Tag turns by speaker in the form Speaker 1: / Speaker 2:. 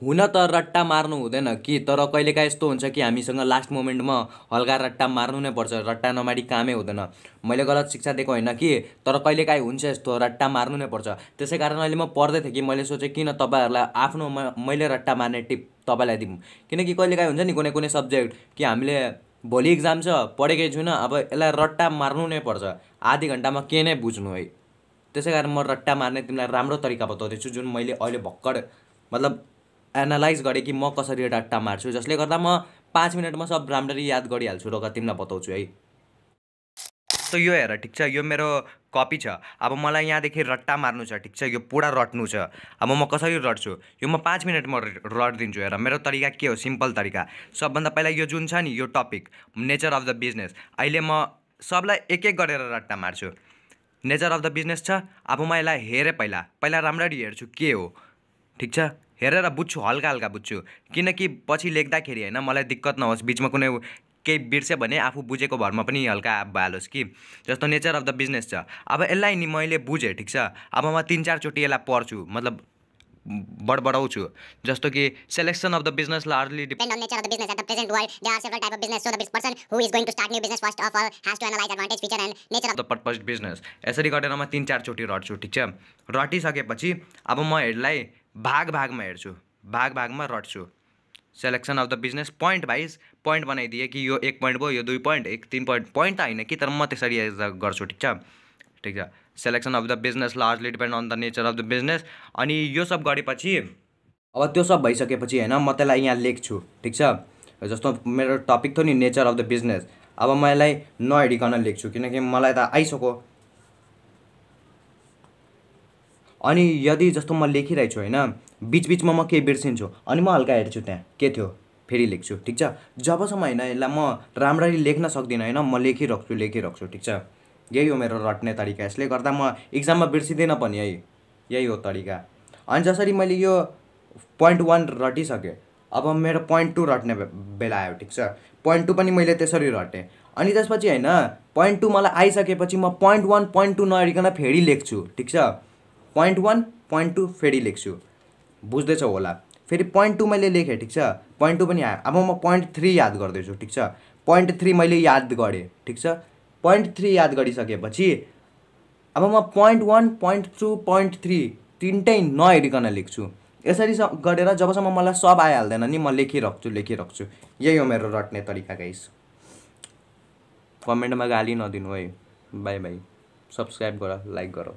Speaker 1: हुन त रट्टा मार्नु हुँदैन कि, तर कहिलेकाहीँ यस्तो हुन्छ कि हामीसँग लास्ट मोमेन्टमा हल्का रट्टा मार्नु नै पर्छ। रट्टा नमारी कामै हुँदैन। मैले गलत शिक्षा दिएको होइन कि, तर कहिलेकाहीँ हुन्छ यस्तो रट्टा मार्नु नै पर्छ। त्यसै कारण अहिले म पढ्दै थिएँ कि मैले सोचेँ किन तपाईँहरूलाई आफ्नो मैले रट्टा मार्ने टिप तपाईँलाई दिउँ। किनकि कहिलेकाहीँ हुन्छ नि कुनै कुनै सब्जेक्ट कि हामीले भोलि इक्जाम छ, पढेकै छुइनँ, अब यसलाई रट्टा मार्नु नै पर्छ। आधी घन्टामा के नै बुझ्नु है। त्यसै कारण म रट्टा मार्ने तिमीलाई राम्रो तरिका बताउँदैछु, जुन मैले अहिले भर्खर मतलब एनालाइज गरेँ कि म कसरी रट्टा मार्छु, जसले गर्दा म 5 मिनटमा सब राम्ररी याद गरिहाल्छु र तिमीलाई बताउँछु है। त यो हेर, ठिक छ, यो मेरो कपी छ। अब मलाई यहाँदेखि रट्टा मार्नु छ, ठिक छ, यो पुरा रट्नु छ। अब म कसरी रट्छु यो म 5 मिनटमा रटिदिन्छु। हेर मेरो तरिका के हो, सिम्पल तरिका। सबभन्दा पहिला यो जुन छ नि, यो topic nature of the business, अहिले म सबलाई एक एक गरेर रट्टा मार्छु। नेचर अफ द बिजनेस छ। अब म यसलाई हेरेँ, पहिला राम्ररी हेर्छु के हो, ठिक छ। हेरेर बुझ्छु, हल्का हल्का बुझ्छु, किनकि पछि लेख्दाखेरि होइन मलाई दिक्कत नहोस्, बिचमा कुनै केही बिर्स्यो भने आफू बुझेको भरमा पनि हल्का भइहालोस् कि। जस्तो नेचर अफ द बिजनेस छ। अब यसलाई नि मैले बुझेँ, ठिक छ। अब म 3-4 चोटि यसलाई पढ्छु, मतलब बढाउँछु। जस्तो कि selection of the business largely
Speaker 2: depend on nature of the business. At the present world, there are several type of business. So the person who is going to start new business first of all has to analyze advantage, feature and nature of
Speaker 1: the purpose business. यसरी गरेर म 3-4 चोटि रट्छु, ठिक छ। रटिसकेपछि अब म यसलाई भागमा हेर्छु, भागमा रट्छु। Selection of the business point wise point बनाइदिए कि यो 1 पोइन्ट भयो, यो 2 पोइन्ट, 3 पोइन्ट, पोइन्ट त होइन कि, तर म त्यसरी गर्छु, ठिक छ। ठिक छ। Selection of the business largely depend on the nature of the business. अनि यो सब गरेपछि अब त्यो सब भइसकेपछि होइन म त्यसलाई यहाँ लेख्छु, ठिक छ। जस्तो मेरो टपिक थियो नि नेचर अफ द बिजनेस, अब म यसलाई नहेरिकन लेख्छु किनकि मलाई त आइसक्यो। अनि यदि जस्तो म लेखिरहेछु होइन, बिचबिचमा म केही बिर्सिन्छु अनि म हल्का हेर्छु त्यहाँ के थियो, फेरि लेख्छु, ठिक छ। जबसम्म होइन यसलाई म राम्ररी लेख्न सक्दिनँ होइन, म लेखिरहन्छु, ठिक छ। यही हो मेरो रट्ने तरिका। यसले गर्दा म इक्जाममा बिर्सिँदिनँ पनि है, यही हो तरिका। अनि जसरी मैले यो पोइन्ट 1 रटिसकेँ, अब मेरो पोइन्ट 2 रट्ने बेला आयो, ठिक छ। पोइन्ट 2 पनि मैले त्यसरी रटेँ। अनि त्यसपछि होइन पोइन्ट 2 मलाई आइसकेपछि म पोइन्ट 1 पोइन्ट 2 नहेरिकन फेरि लेख्छु, ठिक छ। पोइन्ट 1 पोइन्ट 2 फेरि लेख्छु, बुझ्दैछौ होला। फेरि पोइन्ट 2 मैले लेखेँ, ठिक छ। पोइन्ट 2 पनि आयो। अब म पोइन्ट 3 याद गर्दैछु, ठिक छ। पोइन्ट 3 मैले याद गरेँ, ठिक छ। पोइन्ट 3 याद गरिसकेपछि अब म पोइन्ट 1 पोइन्ट 2 पोइन्ट 3 तिनटै नहेरिकन लेख्छु। यसरी गरेर जबसम्म मलाई सब आइहाल्दैन नि, म लेखिरहन्छु। यही हो मेरो रट्ने तरिका गाइस। कमेन्टमा गाली नदिनु है। By by. सब्सक्राइब गर, लाइक गर।